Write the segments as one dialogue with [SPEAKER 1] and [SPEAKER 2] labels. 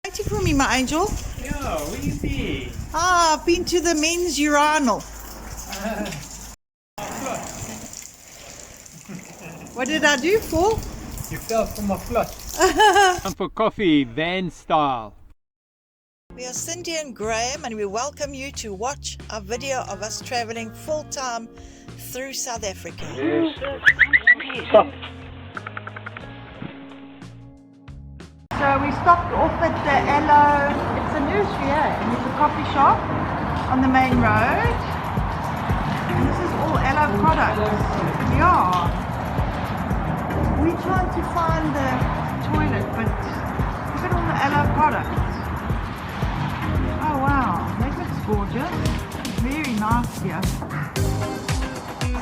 [SPEAKER 1] Waiting for me, my angel.
[SPEAKER 2] Yeah, where you been?
[SPEAKER 1] Ah, I've been to the men's urinal. What did I do for?
[SPEAKER 2] You fell from a flush. Time for coffee, van style.
[SPEAKER 1] We are Cindy and Graham, and we welcome you to watch a video of us traveling full time through South Africa.
[SPEAKER 2] Stop.
[SPEAKER 1] So we stopped off at the Aloe. It's a nursery, and there's a coffee shop on the main road. And this is all Aloe products. Yeah. We're trying to find the toilet, but look at all the Aloe products. Oh wow, that looks gorgeous. Very nice here.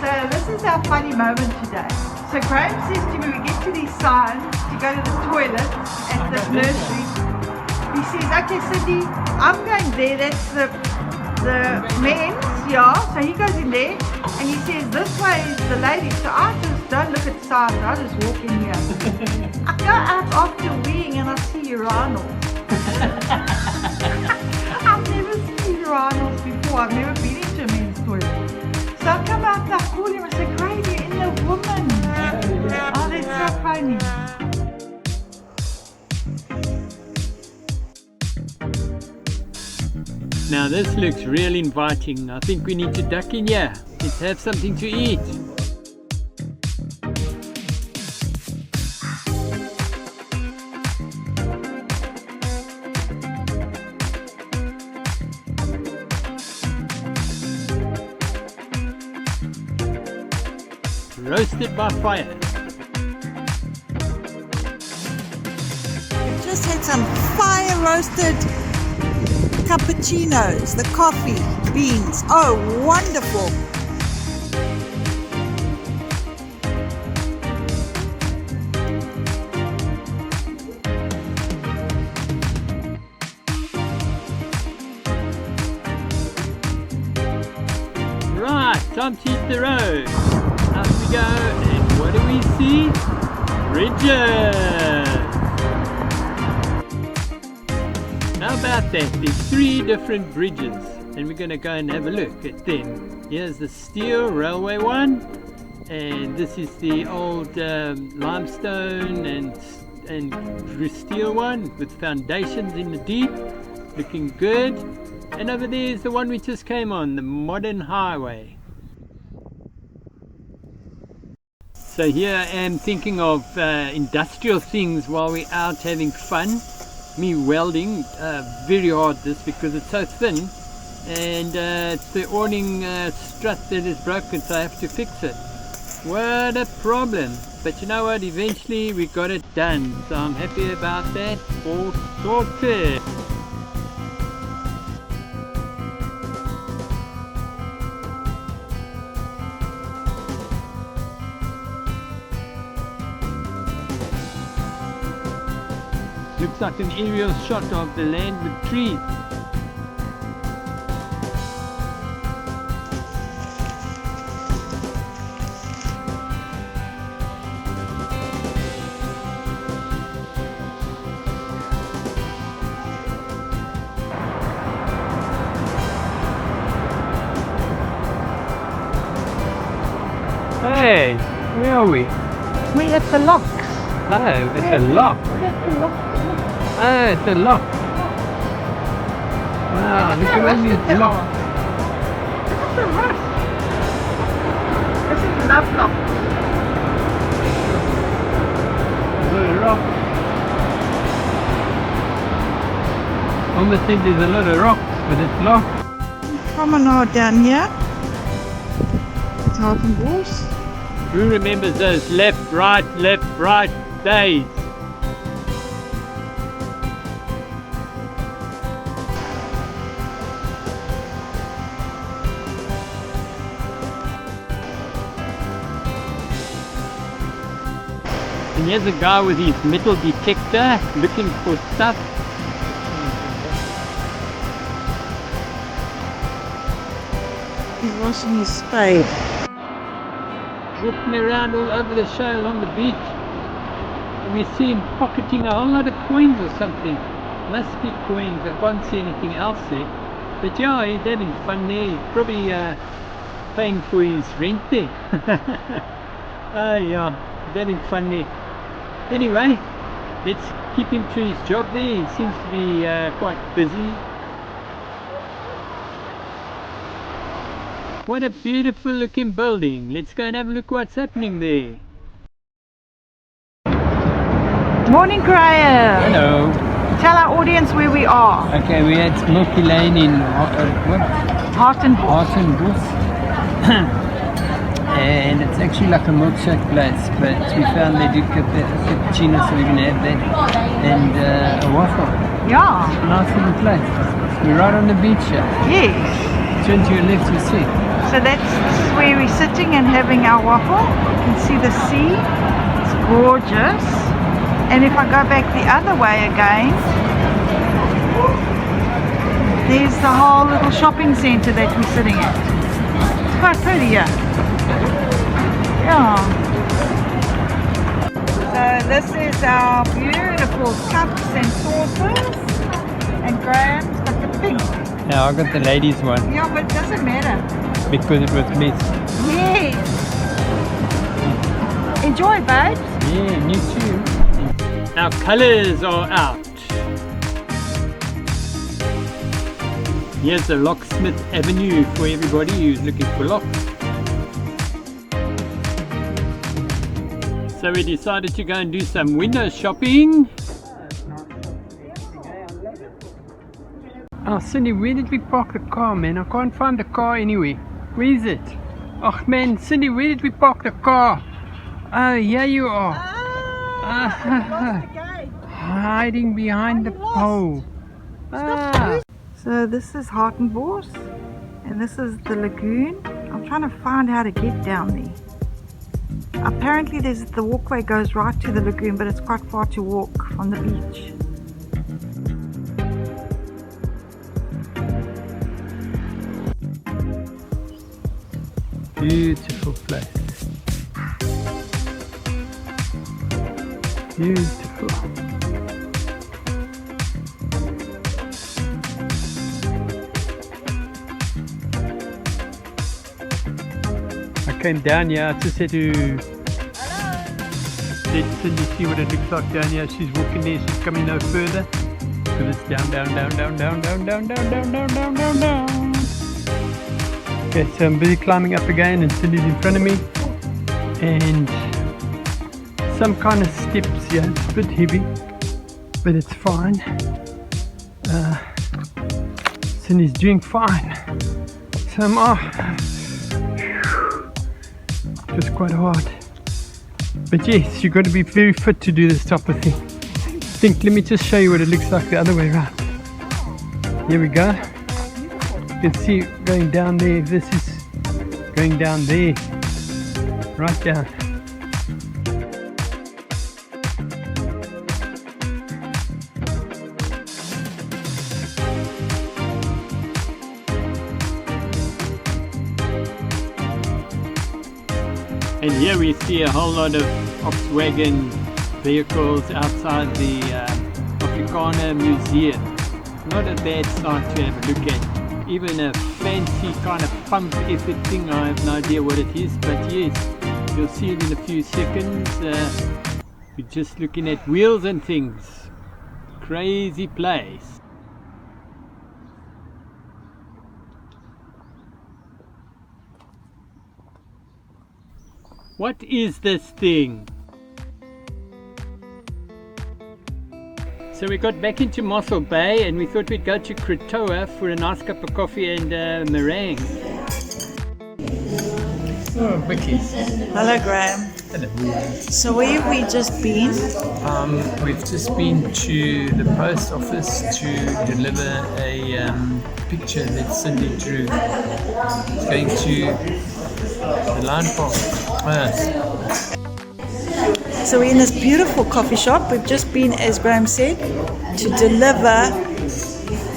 [SPEAKER 1] So this is our funny moment today. So Graham says to me, we get to these signs to go to the toilet at this nursery. He says, okay Cindy, I'm going there, that's the men's, yeah. So he goes in there and he says, this way is the ladies. So I just don't look at the signs, I just walk in here. I go out after weeing and I see urinals. I've never seen urinals before, I've never been into a men's toilet. So I come out and I call him, I say, Graham, you're in the woman. Oh, that's so funny.
[SPEAKER 2] Now this looks real inviting. I think we need to duck in here. Let's have something to eat. Roasted by fire.
[SPEAKER 1] We've just had some fire roasted cappuccinos, the coffee, beans. Oh, wonderful.
[SPEAKER 2] Right, time to hit the road. Up we go, and what do we see? Bridges! How about that? There's 3 different bridges, and we're going to go and have a look at them. Here's the steel railway one, and this is the old limestone and steel one with foundations in the deep, looking good. And over there is the one we just came on, the modern highway. So here I am thinking of industrial things while we're out having fun. Me welding very hard this because it's so thin, and it's the awning strut that is broken, so I have to fix it. What a problem! But you know what, eventually we got it done, so I'm happy about that. All sorted. Looks like an aerial shot of the land with trees. Hey, where are we?
[SPEAKER 1] We're at the locks.
[SPEAKER 2] Oh, it's a lock.
[SPEAKER 1] We're at the locks.
[SPEAKER 2] Ah, it's a lock. Wow, look at all these blocks.
[SPEAKER 1] Look at the rust. This is love lock.
[SPEAKER 2] A lot of rocks. Almost think there's a lot of rocks, but it's locked.
[SPEAKER 1] Promenade down here. It's Hartenbos.
[SPEAKER 2] Who remembers those left, right days? And here's a guy with his metal detector looking for stuff.
[SPEAKER 1] He's washing his spade.
[SPEAKER 2] Walking around all over the show along the beach. And we see him pocketing a whole lot of coins or something. Must be coins. I can't see anything else there. But yeah, he's having fun there. He's probably paying for his rent there. Oh yeah, he's having fun there. Anyway, let's keep him to his job there. He seems to be quite busy. What a beautiful looking building. Let's go and have a look what's happening there.
[SPEAKER 1] Morning, Graham.
[SPEAKER 2] Hello.
[SPEAKER 1] Tell our audience where we are.
[SPEAKER 2] Okay, we're at Mossel Bay in
[SPEAKER 1] Hartenbos.
[SPEAKER 2] Hartenbos. And it's actually like a milkshake place, but we found they do cappuccino, so we're going to have that. And a waffle.
[SPEAKER 1] Yeah.
[SPEAKER 2] Nice little place. We're right on the beach here.
[SPEAKER 1] Yes.
[SPEAKER 2] Turn to your left, you see.
[SPEAKER 1] So this is where we're sitting and having our waffle. You can see the sea. It's gorgeous. And if I go back the other way again, there's the whole little shopping centre that we're sitting at. It's quite pretty here. Yeah. So this is our beautiful cups and saucers. And Graham's got the pink.
[SPEAKER 2] Yeah, I got the ladies one.
[SPEAKER 1] Yeah, but it doesn't matter.
[SPEAKER 2] Because it was missed.
[SPEAKER 1] Yes. Enjoy, babes.
[SPEAKER 2] Yeah, you too. Our colours are out. Here's the Locksmith Avenue for everybody who's looking for locks. So we decided to go and do some window shopping. Oh Cindy, where did we park the car, man? I can't find the car anyway. Where is it? Oh man, Cindy, where did we park the car? Oh, here you are. Hiding behind the pole.
[SPEAKER 1] So this is Hartenbos and this is the lagoon. I'm trying to find how to get down there. Apparently the walkway goes right to the lagoon, but it's quite far to walk from the beach.
[SPEAKER 2] Beautiful place. Beautiful. I came down here, I just had to let Cindy see what it looks like down here. She's walking there, she's coming no further. Because it's down, down, down, down, down, down, down, down, down, down, down, down, down. Okay, so I'm busy climbing up again and Cindy's in front of me. And some kind of steps here, it's a bit heavy, but it's fine. Cindy's doing fine. So I'm off. It was quite hard. But yes, you've got to be very fit to do this type of thing. Let me just show you what it looks like the other way around. Here we go. You can see going down there. This is going down there. Right down. And here we see a whole lot of Volkswagen vehicles outside the Afrikaner Museum. Not a bad sight to have a look at. Even a fancy kind of pump effort thing, I have no idea what it is, but yes, you'll see it in a few seconds. We're just looking at wheels and things. Crazy place. What is this thing? So we got back into Mossel Bay and we thought we'd go to Kritoa for a nice cup of coffee and meringue. Oh, Vicky.
[SPEAKER 1] Hello, Graham.
[SPEAKER 2] Hello.
[SPEAKER 1] So where have we just been?
[SPEAKER 2] We've just been to the post office to deliver a picture that Cindy drew. It's going to the line park.
[SPEAKER 1] So we're in this beautiful coffee shop. We've just been, as Graham said, to deliver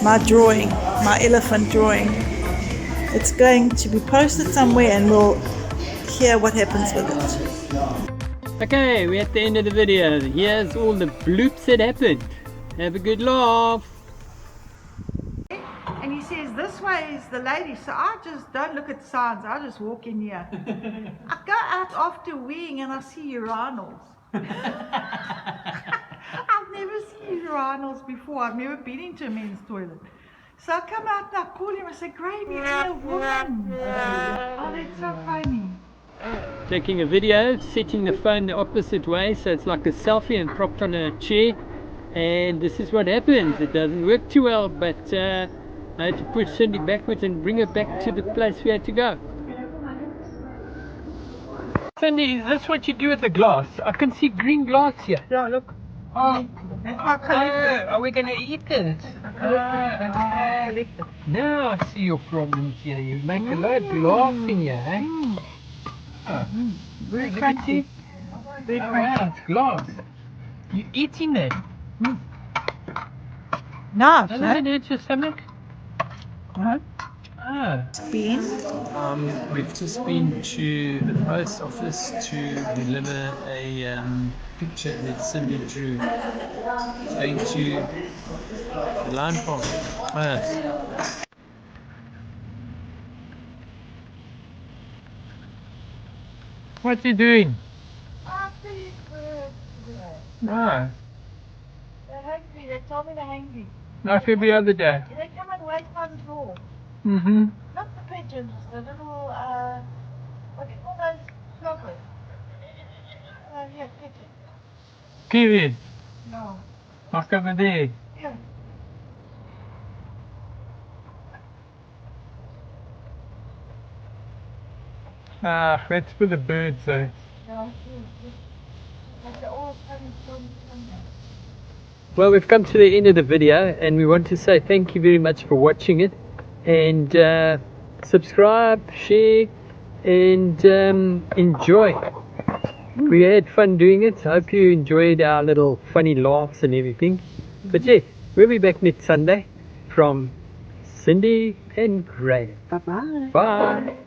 [SPEAKER 1] my drawing, my elephant drawing. It's going to be posted somewhere and we'll hear what happens with it.
[SPEAKER 2] Okay, we're at the end of the video. Here's all the bloops that happened. Have a good laugh.
[SPEAKER 1] And he says, this way is the lady. So I just don't look at signs. I just walk in here. I go out after weeing and I see urinals. I've never seen urinals before. I've never been into a men's toilet. So I come out and I call him. I say, Graham, you see a woman. Oh, that's so funny.
[SPEAKER 2] Taking a video, setting the phone the opposite way so it's like a selfie and propped on a chair. And this is what happens. It doesn't work too well, but I had to push Cindy backwards and bring her back to the place we had to go. Cindy, is this what you do with the glass? I can see green glass here.
[SPEAKER 1] Yeah, look.
[SPEAKER 2] Oh, are we going to eat this? Now I see your problems here. You make a lot of glass in here, eh? Oh.
[SPEAKER 1] Very crunchy.
[SPEAKER 2] Oh, wow, it's glass. You're eating it.
[SPEAKER 1] No,
[SPEAKER 2] Doesn't it hurt your stomach?
[SPEAKER 1] no.
[SPEAKER 2] Ah. We've just been to the post office to deliver a picture that Cindy drew. Going to the line park. What are you doing?
[SPEAKER 1] I'm feeding birds today.
[SPEAKER 2] No.
[SPEAKER 1] They're hungry. They told me they're hungry.
[SPEAKER 2] Like every other day.
[SPEAKER 1] They come and wait by the door.
[SPEAKER 2] Mm-hmm.
[SPEAKER 1] Not the pigeons, the little, what do you call those floppers? Yeah, pigeons.
[SPEAKER 2] Kiwi.
[SPEAKER 1] No.
[SPEAKER 2] Like over there.
[SPEAKER 1] Yeah.
[SPEAKER 2] Ah, that's for the birds though.
[SPEAKER 1] No, like they're all coming from somewhere.
[SPEAKER 2] Well, we've come to the end of the video and we want to say thank you very much for watching it, and subscribe, share and enjoy. We had fun doing it. Hope you enjoyed our little funny laughs and everything. But yeah, we'll be back next Sunday from Cindy and Graham.
[SPEAKER 1] Bye-bye.
[SPEAKER 2] Bye.